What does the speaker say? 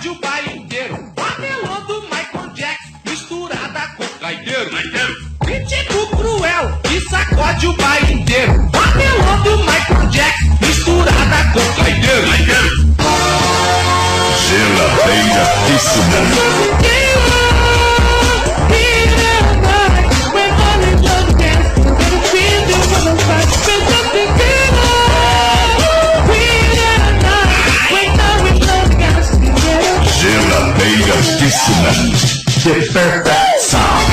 sacode o baile inteiro. A melô do Michael Jackson, misturada com gaiteiro. Ritmo cruel, que sacode o baile inteiro. A melô do Michael Jackson, misturada com gaiteiro. Geladeiradíssima. Geladeiradíssima. The perfect sound.